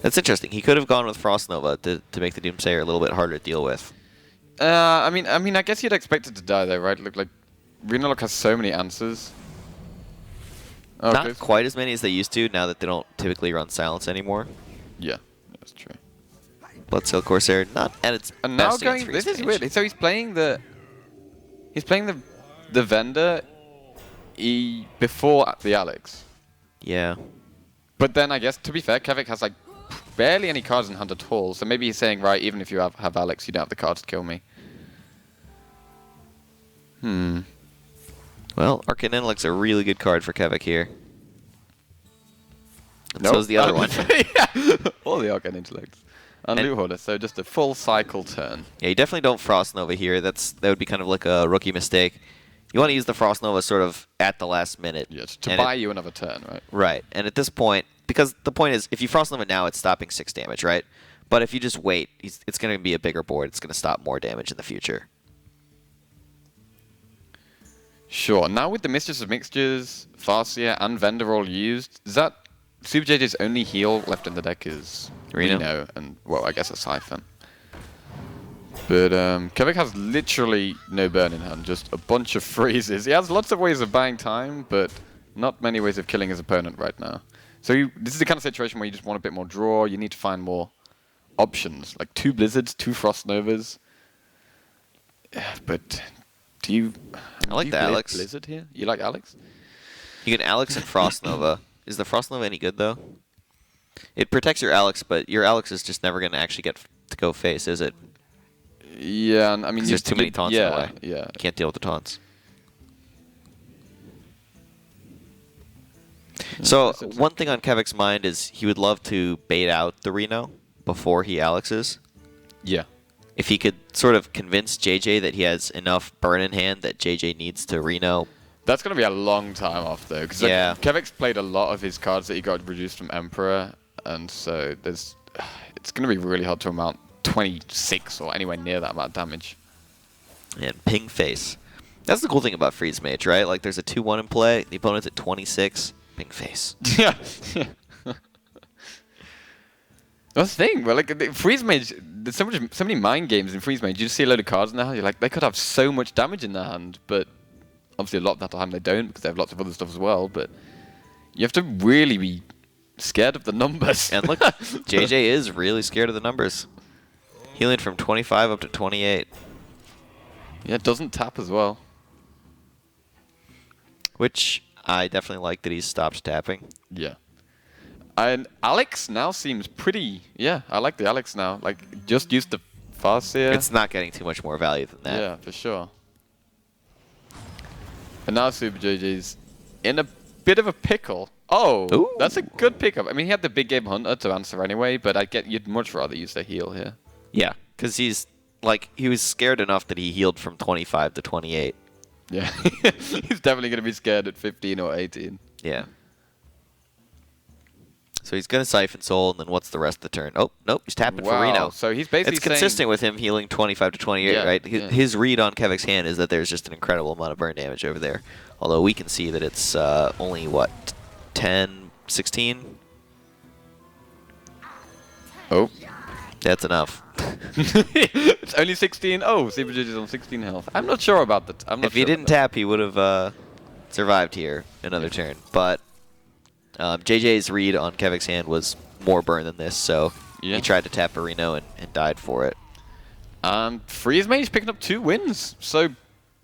That's interesting. He could have gone with Frost Nova to make the Doomsayer a little bit harder to deal with. I mean, I guess you'd expect it to die though, right? Look, like Renalock has so many answers. Oh, Not quite as many as they used to now that they don't typically run Silence anymore. Yeah, that's true. Bloodsail Corsair not at its And now best against going, this Freeze is Mage. weird. So he's playing the vendor before the Alex. Yeah. But then I guess to be fair, Kevvec has like barely any cards in hand at all. So maybe he's saying, right, even if you have Alex, you don't have the cards to kill me. Well, Arcane Intellect's a really good card for Kevvec here. And Nope. so's the other one. Yeah. All the Arcane Intellects. And And- Loot Hoarder, so just a full cycle turn. Yeah, you definitely don't Frost Nova here. That would be kind of like a rookie mistake. You want to use the Frost Nova sort of at the last minute. Yes, to And buy you another turn, right? Right. And at this point, because the point is, if you Frost Nova now, it's stopping 6 damage, right? But if you just wait, it's going to be a bigger board. It's going to stop more damage in the future. Sure. Now with the Mistress of Mixtures, Farseer, and Vendor all used, is that SuperJJ's only heal left in the deck is Reno. and, well, I guess a Siphon. But Kevvec has literally no burn in hand, just a bunch of freezes. He has lots of ways of buying time, but not many ways of killing his opponent right now. So this is the kind of situation where you just want a bit more draw. You need to find more options, like 2 Blizzards, 2 Frost Novas. But do you... I like the Alex. Blizzard here? You like Alex? You can Alex and Frost Nova. Is the Frost Nova any good, though? It protects your Alex, but your Alex is just never going to actually get to go face, is it? Yeah, I mean... There's too many taunts in the way. Yeah. You can't deal with the taunts. So, one thing on Kevvec's mind is he would love to bait out the Reno before he Alexes. Yeah. If he could sort of convince JJ that he has enough burn in hand that JJ needs to Reno. That's going to be a long time off, though, because Kevvec's played a lot of his cards that he got reduced from Emperor, and so it's going to be really hard to amount 26 or anywhere near that amount of damage. And ping face. That's the cool thing about Freeze Mage, right? Like, there's a 2-1 in play, the opponent's at 26, ping face. Yeah. That's the thing. Well, like Freeze Mage, there's so many mind games in Freeze Mage. You just see a load of cards in their hand. You're like, they could have so much damage in their hand, but obviously a lot of that time they don't because they have lots of other stuff as well. But you have to really be scared of the numbers. And look, JJ is really scared of the numbers. Healing from 25 up to 28. Yeah, it doesn't tap as well. Which I definitely like that he's stopped tapping. Yeah. And Alex now seems pretty... Yeah, I like the Alex now. Like, just use the Farseer. It's not getting too much more value than that. Yeah, for sure. And now SuperJJ's in a bit of a pickle. Oh, Ooh. That's a good pickup. I mean, he had the big game Hunter to answer anyway, but you'd much rather use the heal here. Yeah, because he was scared enough that he healed from 25 to 28. Yeah, he's definitely going to be scared at 15 or 18. Yeah. So he's going to Siphon Soul, and then what's the rest of the turn? Oh, nope, he's tapping for Reno. So he's basically It's consistent with him healing 25 to 28, right? His read on Kevvec's hand is that there's just an incredible amount of burn damage over there. Although we can see that it's only, what, 10, 16? Oh. That's enough. It's only 16. Oh, SuperJJ's on 16 health. I'm not sure about that. If he didn't tap, he would have survived here another turn. But JJ's read on Kevvec's hand was more burn than this, so he tried to tap a Reno and died for it. Freeze Mage picking up 2 wins. So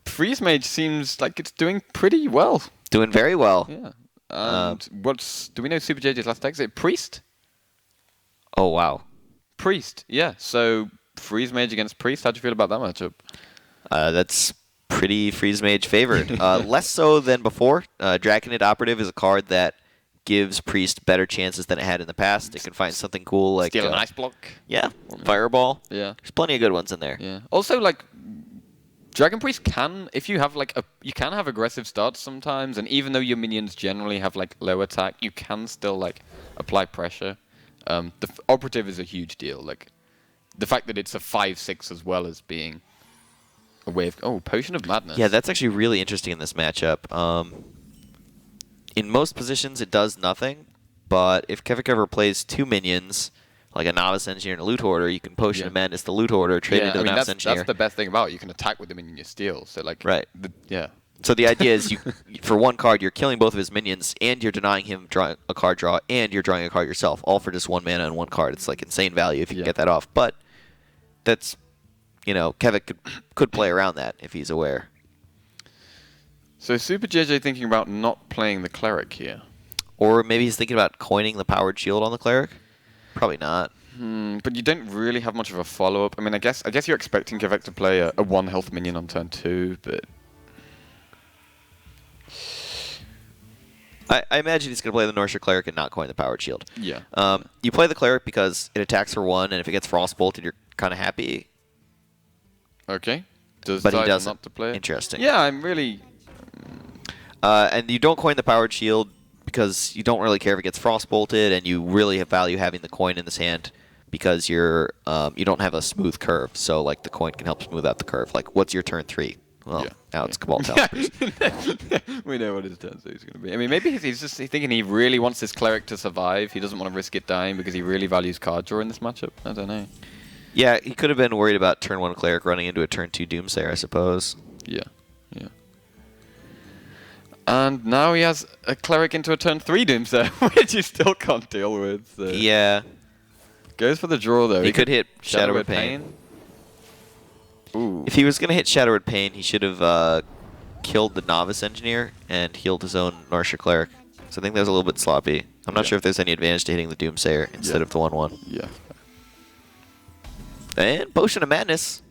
Freeze Mage seems like it's doing pretty well. Doing very well. Yeah. And do we know SuperJJ's last deck? Is it Priest? Oh, wow. Priest, yeah. So Freeze Mage against Priest. How do you feel about that matchup? That's pretty Freeze Mage favored. Less so than before. Draconid Operative is a card that gives Priest better chances than it had in the past. It can find something cool like... Steal an Ice Block. Yeah, Fireball. Yeah. There's plenty of good ones in there. Yeah. Also, like, Dragon Priest can, if you have, like, you can have aggressive starts sometimes, and even though your minions generally have, like, low attack, you can still, like, apply pressure. The Operative is a huge deal. Like, the fact that it's a 5/6 as well as being a way of... Oh, Potion of Madness. Yeah, that's actually really interesting in this matchup. In most positions, it does nothing, but if Kevvec ever plays 2 minions, like a Novice Engineer and a Loot Hoarder, you can Potion of Madness the Loot Hoarder, trade into the Novice Engineer. That's the best thing about it. You can attack with the minion you steal. So, like... Right. Yeah. So the idea is, for one card, you're killing both of his minions, and you're denying him a card draw, and you're drawing a card yourself, all for just 1 mana and 1 card. It's like insane value if you can get that off. But that's, Kevvec could play around that if he's aware. So SuperJJ thinking about not playing the Cleric here. Or maybe he's thinking about coining the Powered Shield on the Cleric? Probably not. But you don't really have much of a follow-up. I mean, I guess you're expecting Kevvec to play a 1 health minion on turn 2, but... I imagine he's going to play the Northshire Cleric and not coin the Powered Shield. Yeah. You play the Cleric because it attacks for 1, and if it gets Frost Bolted, you're kind of happy. Okay. But he doesn't. Not to play it? Interesting. Yeah, I'm really... And you don't coin the Powered Shield because you don't really care if it gets Frost Bolted, and you really value having the coin in this hand because you don't have a smooth curve. So like the coin can help smooth out the curve. Like, what's your turn 3? Well, now it's Cabal Talipers. We know what his turn 3 is going to be. I mean, maybe he's just thinking he really wants his Cleric to survive. He doesn't want to risk it dying because he really values card draw in this matchup. I don't know. Yeah, he could have been worried about turn 1 Cleric running into a turn 2 Doomsayer, I suppose. Yeah, yeah. And now he has a Cleric into a turn 3 Doomsayer, which he still can't deal with. So. Yeah. Goes for the draw, though. He could hit Shadowward Pain. Ooh. If he was going to hit Shadowward Pain, he should have killed the Novice Engineer and healed his own Norsha Cleric. So I think that was a little bit sloppy. I'm not sure if there's any advantage to hitting the Doomsayer instead of the 1/1. Yeah. And Potion of Madness.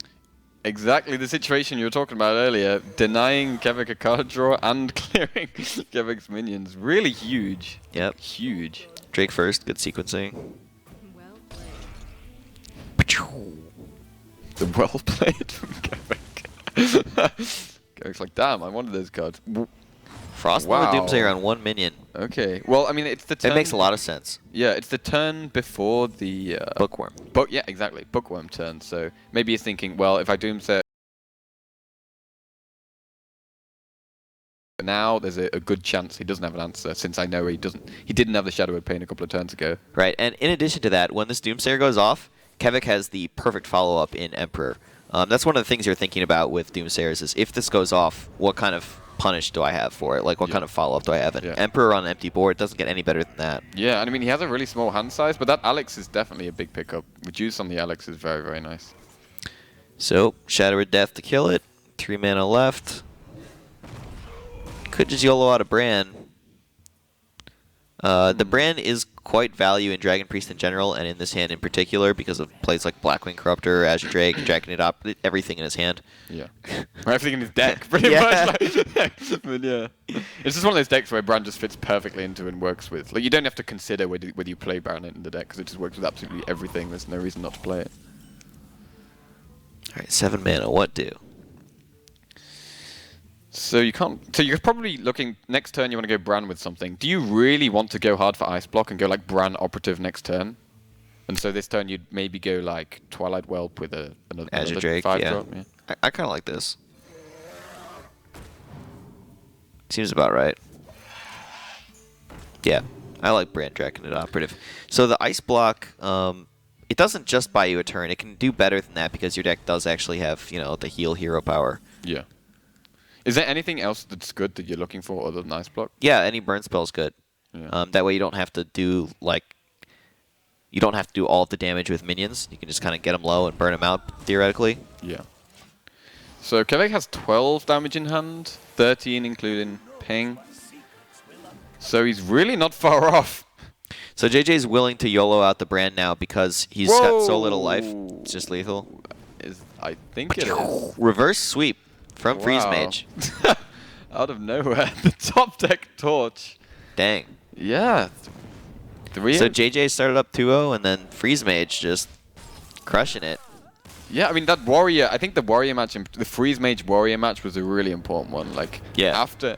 Exactly the situation you were talking about earlier. Denying Kevvec a card draw and clearing Kevvec's minions. Really huge. Yep. Huge. Drake first. Good sequencing. The well played from Kevvec. Kevvec's like, damn, I wanted those cards. Frost Wow. the Doomsayer on 1 minion. Okay. Well, I mean, it's the turn. It makes a lot of sense. Yeah, it's the turn before the Bookworm. Yeah, exactly. Bookworm turn. So maybe he's thinking, well, if I Doomsayer now, there's a good chance he doesn't have an answer, since I know he didn't have the Shadowward Pain a couple of turns ago. Right, and in addition to that, when this Doomsayer goes off, Kevvec has the perfect follow-up in Emperor. That's one of the things you're thinking about with Doomsayers is if this goes off, what kind of punish do I have for it? Like, what kind of follow-up do I have? And Emperor on an empty board doesn't get any better than that. Yeah, and I mean, he has a really small hand size, but that Alex is definitely a big pickup. Reduce on the Alex is very, very nice. So, Shattered Death to kill it. 3 mana left. Could just YOLO out a Bran. The Bran is quite value in Dragon Priest in general, and in this hand in particular, because of plays like Blackwing Corruptor, Azure Drake, Dragon It Up, everything in his hand. Yeah. Everything in his deck, pretty much. But yeah. It's just one of those decks where Bran just fits perfectly into and works with. Like, you don't have to consider whether you play Bran in the deck, because it just works with absolutely everything. There's no reason not to play it. Alright, 7 mana, what do? So you can't. So you're probably looking next turn. You want to go Bran with something. Do you really want to go hard for Ice Block and go like Bran Operative next turn? And so this turn you'd maybe go like Twilight Whelp with another Azure Drake. 5-drop. Yeah. I kind of like this. Seems about right. Yeah, I like Bran Draconid Operative. So the Ice Block, it doesn't just buy you a turn. It can do better than that because your deck does actually have, you know, the heal hero power. Yeah. Is there anything else that's good that you're looking for other than Ice Block? Yeah, any burn spell's good. Yeah. That way you don't have to do all of the damage with minions. You can just kind of get them low and burn them out theoretically. Yeah. So Kevvec has 12 damage in hand, 13 including ping. So he's really not far off. So JJ's willing to YOLO out the Bran now because he's got so little life. It's just lethal. I think it is. Reverse sweep. From Freeze Mage. Out of nowhere. The top deck torch. Dang. Yeah. So JJ started up 2-0 and then Freeze Mage just crushing it. Yeah, I mean that Warrior, I think the Warrior match, the Freeze Mage Warrior match was a really important one. Like after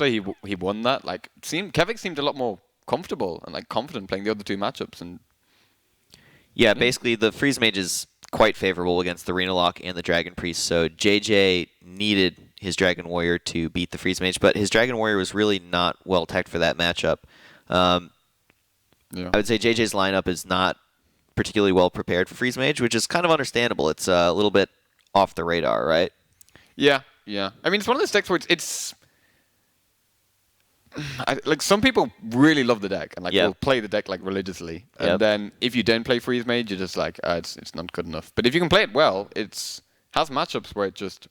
he won that, like Kevvec seemed a lot more comfortable and like confident playing the other two matchups and yeah, basically the Freeze Mage is quite favorable against the Arena Lock and the Dragon Priest, so JJ needed his Dragon Warrior to beat the Freeze Mage, but his Dragon Warrior was really not well teched for that matchup. I would say JJ's lineup is not particularly well prepared for Freeze Mage, which is kind of understandable. It's a little bit off the radar, right? Yeah, yeah. I mean, it's one of those decks where it's like some people really love the deck and like will play the deck like religiously, and then if you don't play Freeze Mage, you're just like, it's not good enough. But if you can play it well, has matchups where it just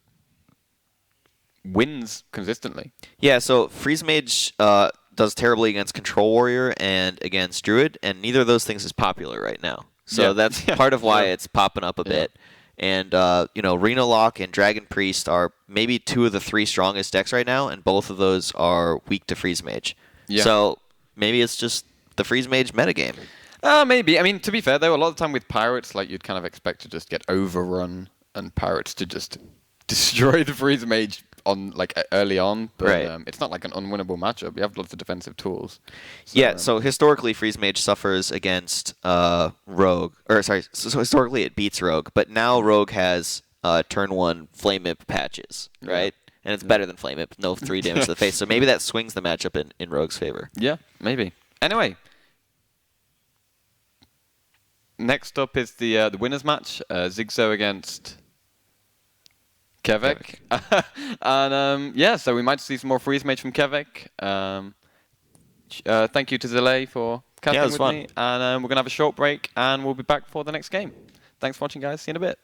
wins consistently. Yeah, so Freeze Mage does terribly against Control Warrior and against Druid, and neither of those things is popular right now. So that's part of why it's popping up a bit. And, you know, Rena Lock and Dragon Priest are maybe 2 of the 3 strongest decks right now, and both of those are weak to Freeze Mage. Yeah. So maybe it's just the Freeze Mage metagame. Maybe. I mean, to be fair, though, a lot of the time with Pirates, like, you'd kind of expect to just get overrun and Pirates to just destroy the Freeze Mage on early on, but it's not like an unwinnable matchup. You have lots of defensive tools. So, so historically Freeze Mage suffers against Rogue, so historically it beats Rogue, but now Rogue has turn 1 Flame Imp patches, right? And it's better than Flame Imp, no 3 damage to the face, so maybe that swings the matchup in Rogue's favor. Yeah, maybe. Anyway. next up is the winners match, Zigzo against Kevvec. And yeah, so we might see some more freeze mage from Kevvec. Thank you to Zile for casting with me. And we're going to have a short break, and we'll be back for the next game. Thanks for watching, guys. See you in a bit.